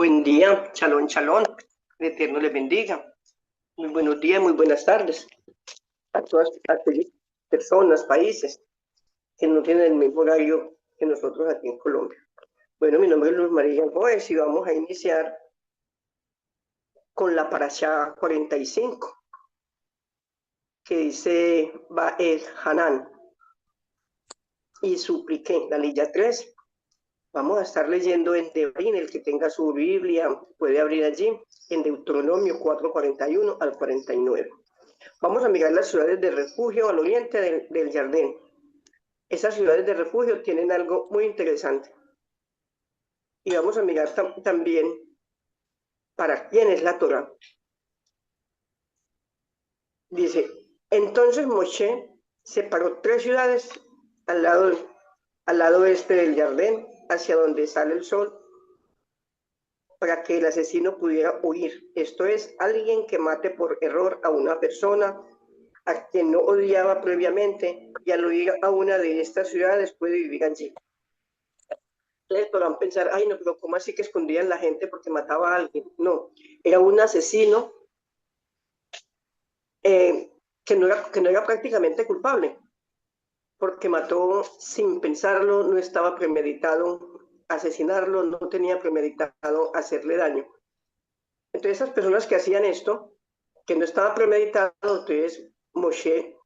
Buen día, chalón, chalón. El Eterno les bendiga. Muy buenos días, muy buenas tardes a todas aquellas personas, países que no tienen el mismo horario que nosotros aquí en Colombia. Bueno, mi nombre es Luz María Gómez y vamos a iniciar con la parashá 45, que dice va el Hanán y supliqué, la lilla 13. Vamos a estar leyendo en Devarim, el que tenga su Biblia puede abrir allí, en Deuteronomio 4:41 al 49. Vamos a mirar las ciudades de refugio al oriente del Jardín. Esas ciudades de refugio tienen algo muy interesante. Y vamos a mirar también para quién es la Torah. Dice, entonces Moshe separó 3 ciudades al lado este del Jardín, hacia donde sale el sol, para que el asesino pudiera huir. Esto es, alguien que mate por error a una persona a quien no odiaba previamente, y al huir a una de estas ciudades puede vivir allí. Ustedes podrán pensar, ay no, pero ¿cómo así que escondían la gente porque mataba a alguien? No, era un asesino que no era prácticamente culpable, porque mató sin pensarlo, no estaba premeditado asesinarlo, no tenía premeditado hacerle daño. Entonces esas personas que hacían esto, que no estaba premeditado, entonces Moshe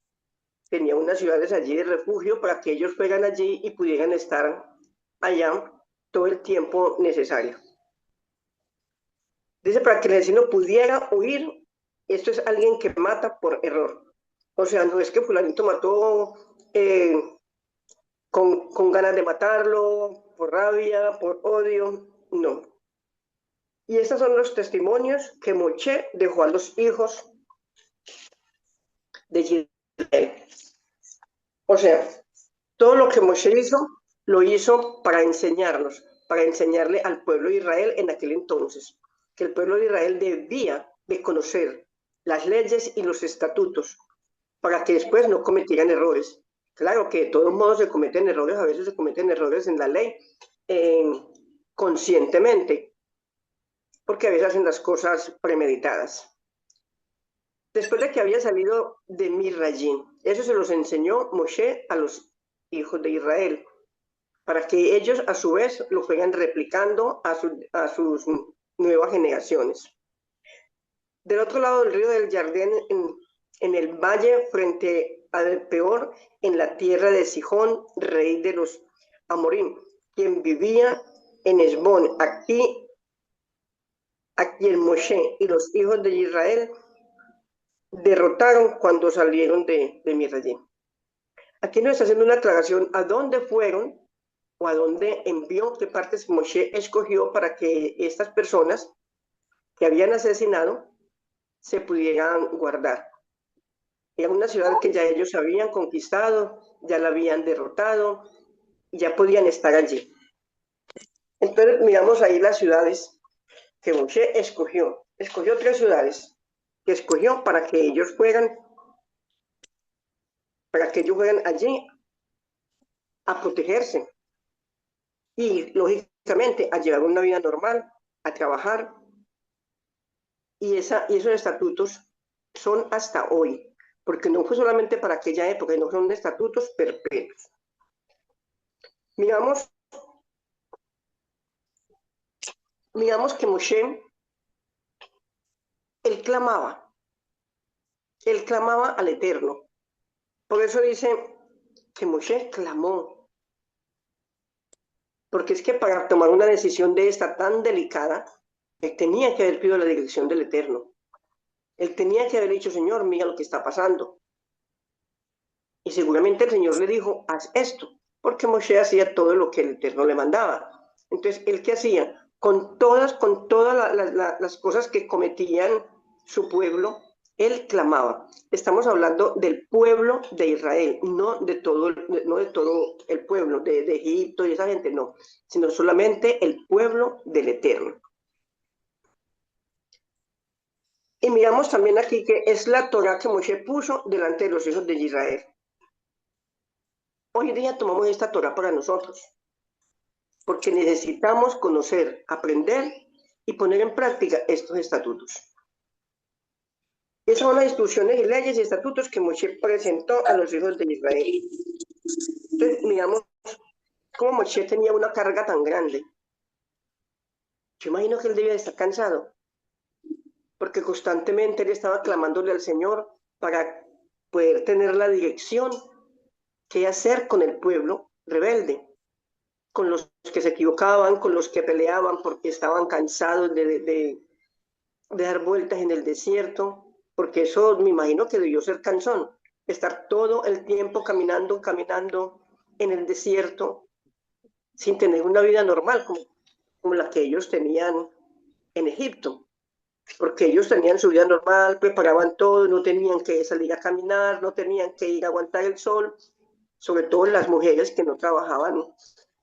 tenía unas ciudades allí de refugio para que ellos fueran allí y pudieran estar allá todo el tiempo necesario. Dice, para que el asesino pudiera huir, esto es alguien que mata por error. O sea, no es que fulanito mató con ganas de matarlo, por rabia, por odio, no. Y estos son los testimonios que Moshe dejó a los hijos de Israel. O sea, todo lo que Moshe hizo, lo hizo para enseñarnos, para enseñarle al pueblo de Israel en aquel entonces, que el pueblo de Israel debía de conocer las leyes y los estatutos para que después no cometieran errores. Claro que de todos modos se cometen errores, a veces se cometen errores en la ley eh, conscientemente, porque a veces hacen las cosas premeditadas. Después de que había salido de Mirrayim, eso se los enseñó Moshe a los hijos de Israel, para que ellos a su vez lo fueran replicando a sus nuevas generaciones. Del otro lado del río del Jardín, en el valle frente al Peor, en la tierra de Sihón, rey de los Amorim, quien vivía en Esbón. Aquí el Moshe y los hijos de Israel derrotaron cuando salieron de Mirrayim. Aquí nos está haciendo una aclaración a dónde fueron o a dónde envió, qué partes Moshe escogió para que estas personas que habían asesinado se pudieran guardar. Era una ciudad que ya ellos habían conquistado, ya la habían derrotado, ya podían estar allí. Entonces miramos ahí las ciudades que Moshe escogió. Escogió 3 ciudades que escogió para que ellos fueran allí a protegerse y lógicamente a llevar una vida normal, a trabajar. Y esos estatutos son hasta hoy, porque no fue solamente para aquella época, no son estatutos perpetuos. Miramos, miramos que Moshe, él clamaba al Eterno. Por eso dice que Moshe clamó, porque es que para tomar una decisión de esta tan delicada, él tenía que haber pedido la dirección del Eterno. Él tenía que haber dicho, Señor, mira lo que está pasando. Y seguramente el Señor le dijo, haz esto, porque Moshe hacía todo lo que el Eterno le mandaba. Entonces, ¿él qué hacía? Con todas las cosas que cometían su pueblo, él clamaba. Estamos hablando del pueblo de Israel, no de todo el pueblo de Egipto y esa gente, no, sino solamente el pueblo del Eterno. Y miramos también aquí que es la Torah que Moshe puso delante de los hijos de Israel. Hoy día tomamos esta Torah para nosotros, porque necesitamos conocer, aprender y poner en práctica estos estatutos. Esas son las instrucciones y leyes y estatutos que Moshe presentó a los hijos de Israel. Entonces, miramos cómo Moshe tenía una carga tan grande. Yo imagino que él debía de estar cansado, porque constantemente él estaba clamándole al Señor para poder tener la dirección que hacer con el pueblo rebelde, con los que se equivocaban, con los que peleaban porque estaban cansados de dar vueltas en el desierto, porque eso me imagino que debió ser cansón, estar todo el tiempo caminando en el desierto sin tener una vida normal como la que ellos tenían en Egipto, porque ellos tenían su vida normal, preparaban todo, no tenían que salir a caminar, no tenían que ir a aguantar el sol, sobre todo las mujeres que no trabajaban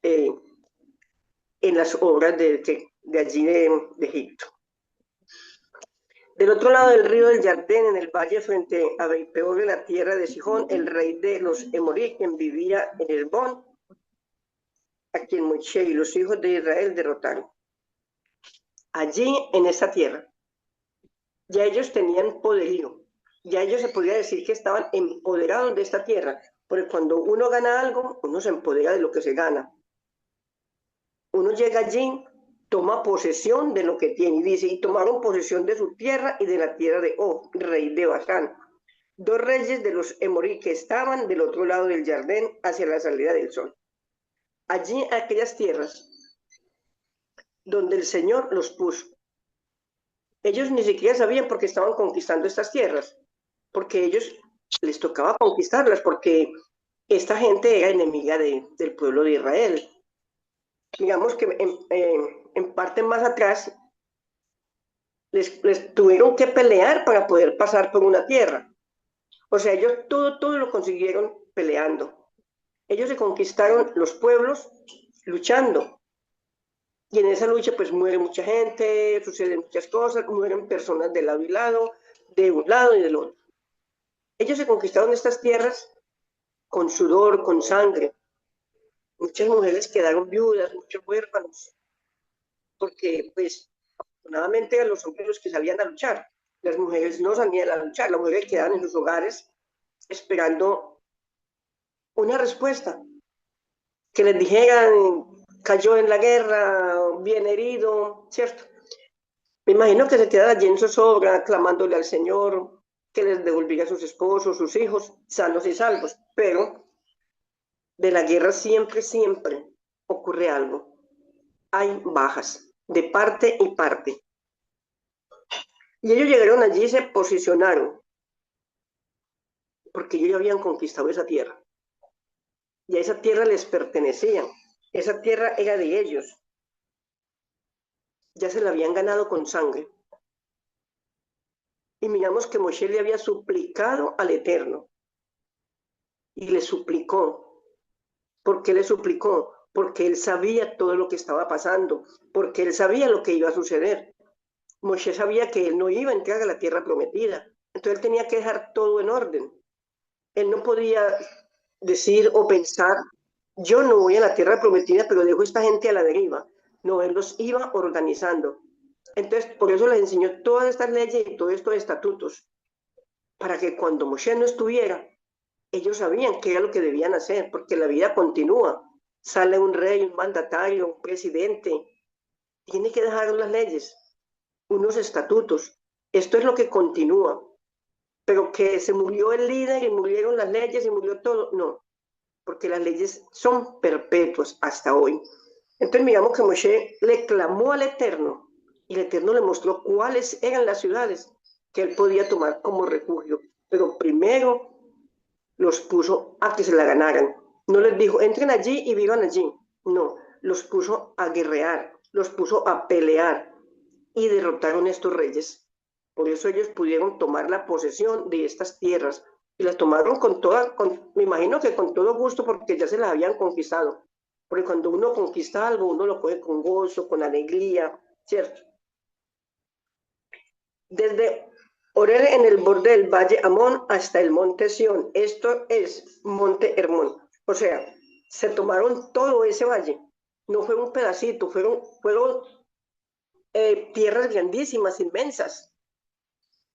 en las obras de allí de Egipto. Del otro lado del río del Jardín, en el valle frente a Beipeor, en la tierra de Sihón, el rey de los Emorí, quien vivía en Herbón, a quien Moshe y los hijos de Israel derrotaron. Allí, en esa tierra, ya ellos tenían poderío, ya ellos se podría decir que estaban empoderados de esta tierra, porque cuando uno gana algo, uno se empodera de lo que se gana. Uno llega allí, toma posesión de lo que tiene, y dice, y tomaron posesión de su tierra y de la tierra de Og, rey de Basán, dos reyes de los Emorí que estaban del otro lado del Jardín hacia la salida del sol. Allí, aquellas tierras donde el Señor los puso. Ellos ni siquiera sabían por qué estaban conquistando estas tierras, porque ellos les tocaba conquistarlas, porque esta gente era enemiga del pueblo de Israel. Digamos que en parte más atrás les tuvieron que pelear para poder pasar por una tierra. O sea, ellos todo lo consiguieron peleando. Ellos se conquistaron los pueblos luchando. Y en esa lucha pues muere mucha gente, suceden muchas cosas, mueren personas de lado y lado, de un lado y del otro. Ellos se conquistaron estas tierras con sudor, con sangre. Muchas mujeres quedaron viudas, muchos huérfanos, porque pues afortunadamente eran los hombres los que salían a luchar. Las mujeres no salían a luchar, las mujeres quedaban en sus hogares esperando una respuesta, que les dijeran, cayó en la guerra, bien herido, ¿cierto? Me imagino que se quedara allí en zozobra, clamándole al Señor, que les devolviera a sus esposos, sus hijos, sanos y salvos. Pero de la guerra siempre ocurre algo. Hay bajas, de parte y parte. Y ellos llegaron allí y se posicionaron, porque ellos ya habían conquistado esa tierra. Y a esa tierra les pertenecía. Esa tierra era de ellos. Ya se la habían ganado con sangre. Y miramos que Moshe le había suplicado al Eterno. Y le suplicó. ¿Por qué le suplicó? Porque él sabía todo lo que estaba pasando. Porque él sabía lo que iba a suceder. Moshe sabía que él no iba a entrar a la tierra prometida. Entonces él tenía que dejar todo en orden. Él no podía decir o pensar, yo no voy a la tierra prometida, pero dejo a esta gente a la deriva. No, él los iba organizando. Entonces, por eso les enseñó todas estas leyes y todos estos estatutos, para que cuando Moshe no estuviera, ellos sabían qué era lo que debían hacer, porque la vida continúa. Sale un rey, un mandatario, un presidente, tiene que dejar unas leyes, unos estatutos. Esto es lo que continúa. Pero que se murió el líder y murieron las leyes y murió todo, no, porque las leyes son perpetuas hasta hoy. Entonces miramos que Moshe le clamó al Eterno y el Eterno le mostró cuáles eran las ciudades que él podía tomar como refugio, pero primero los puso a que se la ganaran. No les dijo, entren allí y vivan allí. No, los puso a guerrear, los puso a pelear y derrotaron a estos reyes. Por eso ellos pudieron tomar la posesión de estas tierras y las tomaron me imagino que con todo gusto porque ya se las habían conquistado. Porque cuando uno conquista algo, uno lo coge con gozo, con alegría, ¿cierto? Desde Orel en el borde del valle Amón hasta el monte Sión. Esto es monte Hermón. O sea, se tomaron todo ese valle. No fue un pedacito, fueron tierras grandísimas, inmensas,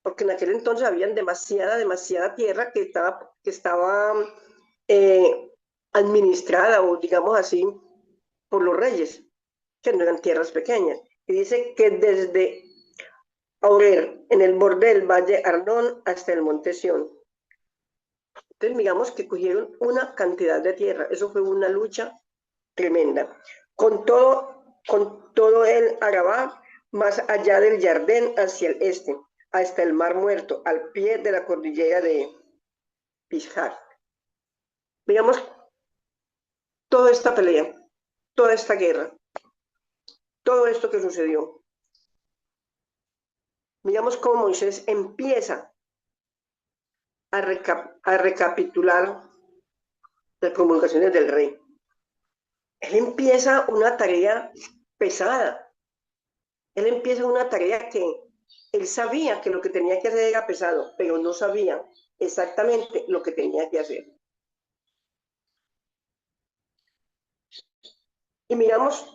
porque en aquel entonces habían demasiada tierra que estaba administrada, o digamos así, por los reyes, que no eran tierras pequeñas. Y dice que desde Aroer, en el borde del valle Arnón, hasta el monte Sión. Entonces, digamos que cogieron una cantidad de tierra. Eso fue una lucha tremenda. Con todo el Arabá, más allá del Jardín hacia el este, hasta el Mar Muerto, al pie de la cordillera de Pisjar. Digamos, toda esta pelea, toda esta guerra, todo esto que sucedió. Digamos cómo Moisés empieza a recapitular las promulgaciones del rey. Él empieza una tarea pesada. Él empieza una tarea que él sabía que lo que tenía que hacer era pesado, pero no sabía exactamente lo que tenía que hacer. Y miramos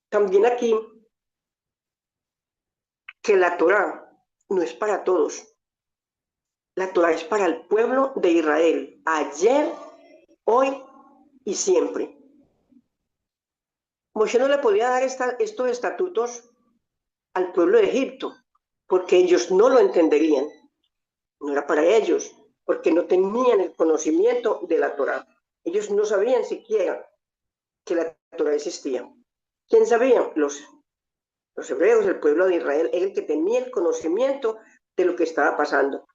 también aquí que la Torá no es para todos. La Torá es para el pueblo de Israel, ayer, hoy y siempre. Moisés no le podía dar estos estatutos al pueblo de Egipto, porque ellos no lo entenderían. No era para ellos, porque no tenían el conocimiento de la Torá. Ellos no sabían siquiera que la Torá existía. ¿Quién sabía? Los hebreos, el pueblo de Israel, era el que tenía el conocimiento de lo que estaba pasando.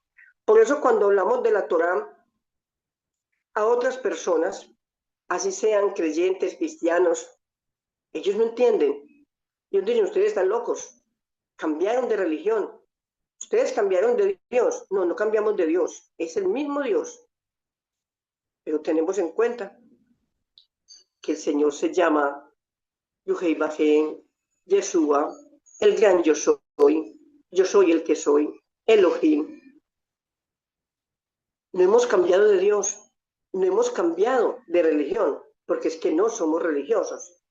Por eso cuando hablamos de la Torá a otras personas, así sean creyentes, cristianos, ellos no entienden. Ellos dicen, ustedes están locos, cambiaron de religión, ustedes cambiaron de Dios. No, no cambiamos de Dios, es el mismo Dios. Pero tenemos en cuenta que el Señor se llama Yuhei Bajén, Yeshua, el gran yo soy el que soy, Elohim. No hemos cambiado de Dios, no hemos cambiado de religión, porque es que no somos religiosos.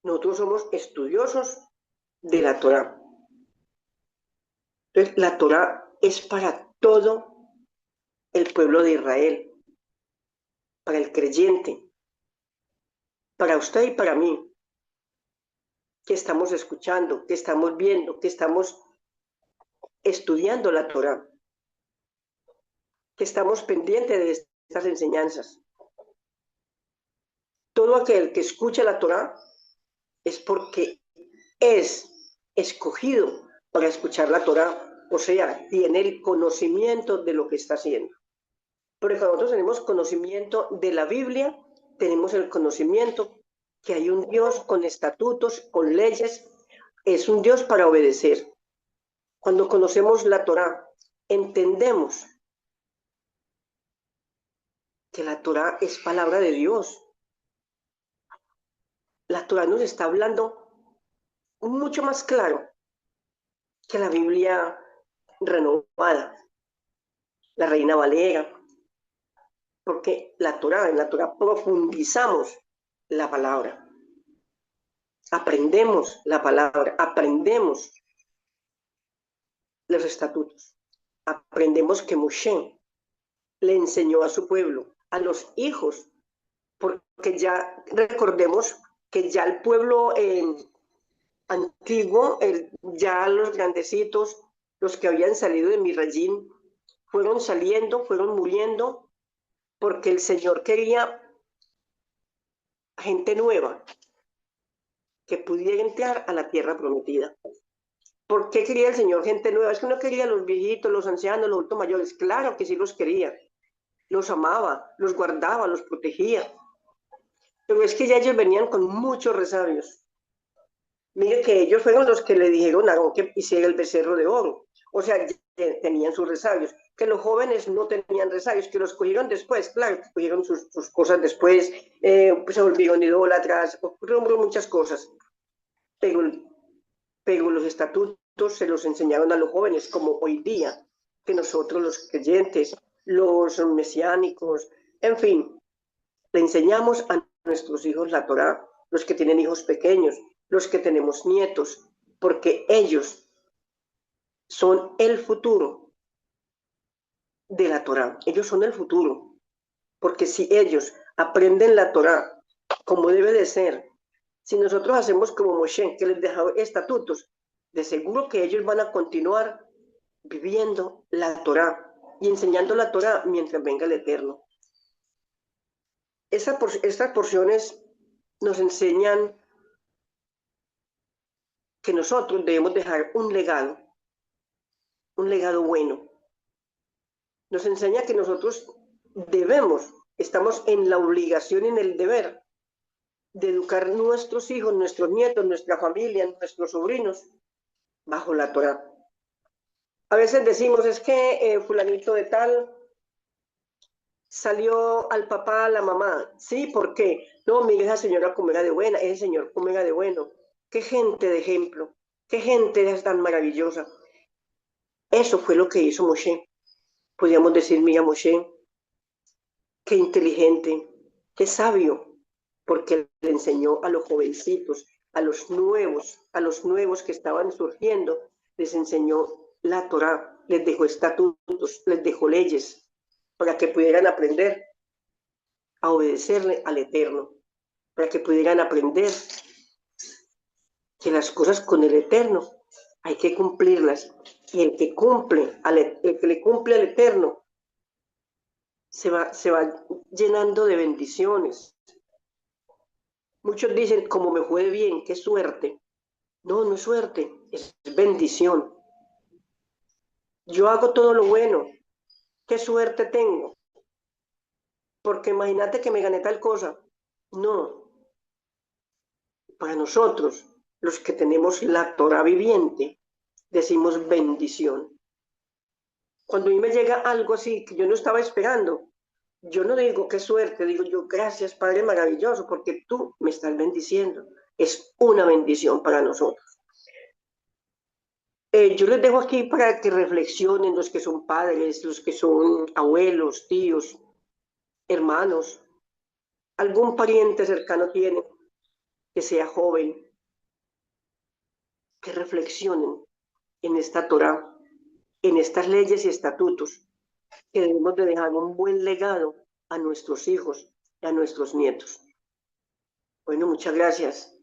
Nosotros somos estudiosos de la Torá. Entonces, la Torá es para todo el pueblo de Israel, para el creyente, para usted y para mí, que estamos escuchando, que estamos viendo, que estamos estudiando la Torá, que estamos pendientes de estas enseñanzas. Todo aquel que escucha la Torá es porque es escogido para escuchar la Torá, o sea, tiene el conocimiento de lo que está haciendo. Porque cuando nosotros tenemos conocimiento de la Biblia, tenemos el conocimiento que hay un Dios con estatutos, con leyes, es un Dios para obedecer. Cuando conocemos la Torá, entendemos que la Torá es palabra de Dios. La Torá nos está hablando mucho más claro que la Biblia renovada, la Reina Valera, porque en la Torá profundizamos la palabra, aprendemos la palabra, aprendemos los estatutos, aprendemos que Moshe le enseñó a su pueblo, a los hijos, porque ya recordemos que ya el pueblo antiguo, ya los grandecitos, los que habían salido de Misrayim, fueron saliendo, fueron muriendo, porque el Señor quería gente nueva que pudiera entrar a la tierra prometida. ¿Por qué quería el Señor gente nueva? Es que no quería a los viejitos, los ancianos, los adultos mayores. Claro que sí los quería. Los amaba, los guardaba, los protegía. Pero es que ya ellos venían con muchos resabios. Mire que ellos fueron los que le dijeron a Aarón que hiciera el becerro de oro. O sea, tenían sus resabios. Que los jóvenes no tenían resabios, que los cogieron después, claro, que cogieron sus cosas después, pues se volvieron idólatras, ocurrieron muchas cosas. Pero los estatutos se los enseñaron a los jóvenes, como hoy día, que nosotros los creyentes, los mesiánicos, en fin, le enseñamos a nuestros hijos la Torá, los que tienen hijos pequeños, los que tenemos nietos, porque ellos son el futuro de la Torá. Ellos son el futuro, porque si ellos aprenden la Torá como debe de ser, si nosotros hacemos como Moshe, que les dejó estatutos, de seguro que ellos van a continuar viviendo la Torá y enseñando la Torá mientras venga el Eterno. Estas porciones nos enseñan que nosotros debemos dejar un legado bueno. Nos enseña que nosotros estamos en la obligación y en el deber de educar nuestros hijos, nuestros nietos, nuestra familia, nuestros sobrinos, bajo la Torá. A veces decimos, es que fulanito de tal salió al papá, a la mamá. Sí, ¿por qué? No, mire, esa señora cómo era de buena, ese señor cómo era de bueno. Qué gente de ejemplo, qué gente es tan maravillosa. Eso fue lo que hizo Moshe. Podríamos decir, mira, Moshe, qué inteligente, qué sabio, porque le enseñó a los jovencitos, a los nuevos que estaban surgiendo, les enseñó la Torá, les dejó estatutos, les dejó leyes, para que pudieran aprender a obedecerle al Eterno, para que pudieran aprender que las cosas con el Eterno hay que cumplirlas, y el que le cumple al Eterno se va llenando de bendiciones. Muchos dicen, como me fue bien, qué suerte. No, no es suerte, es bendición. Yo hago todo lo bueno, qué suerte tengo. Porque imagínate que me gané tal cosa. No. Para nosotros, los que tenemos la Torá viviente, decimos bendición. Cuando a mí me llega algo así que yo no estaba esperando, yo no digo qué suerte, digo yo gracias Padre maravilloso, porque tú me estás bendiciendo. Es una bendición para nosotros. Yo les dejo aquí para que reflexionen los que son padres, los que son abuelos, tíos, hermanos, algún pariente cercano tiene que sea joven, que reflexionen en esta Torá, en estas leyes y estatutos, que debemos de dejar un buen legado a nuestros hijos y a nuestros nietos. Bueno, muchas gracias.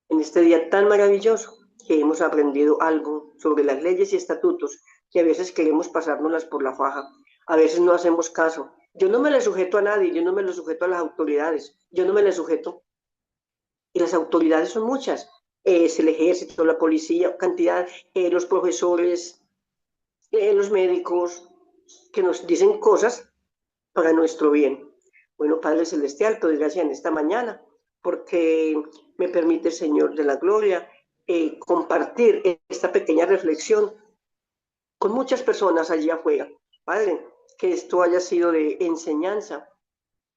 En este día tan maravilloso que hemos aprendido algo sobre las leyes y estatutos que a veces queremos pasárnoslas por la faja, a veces no hacemos caso. Yo no me le sujeto a nadie, yo no me le sujeto a las autoridades, yo no me le sujeto. Y las autoridades son muchas, es el ejército, la policía, cantidad, los profesores, los médicos, que nos dicen cosas para nuestro bien. Bueno, Padre Celestial, te doy gracias en esta mañana, porque me permite, Señor de la Gloria, compartir esta pequeña reflexión con muchas personas allí afuera. Padre, que esto haya sido de enseñanza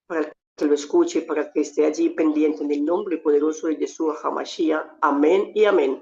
para que lo escuche, para que esté allí pendiente en el nombre poderoso de Yeshua HaMashiach. Amén y amén.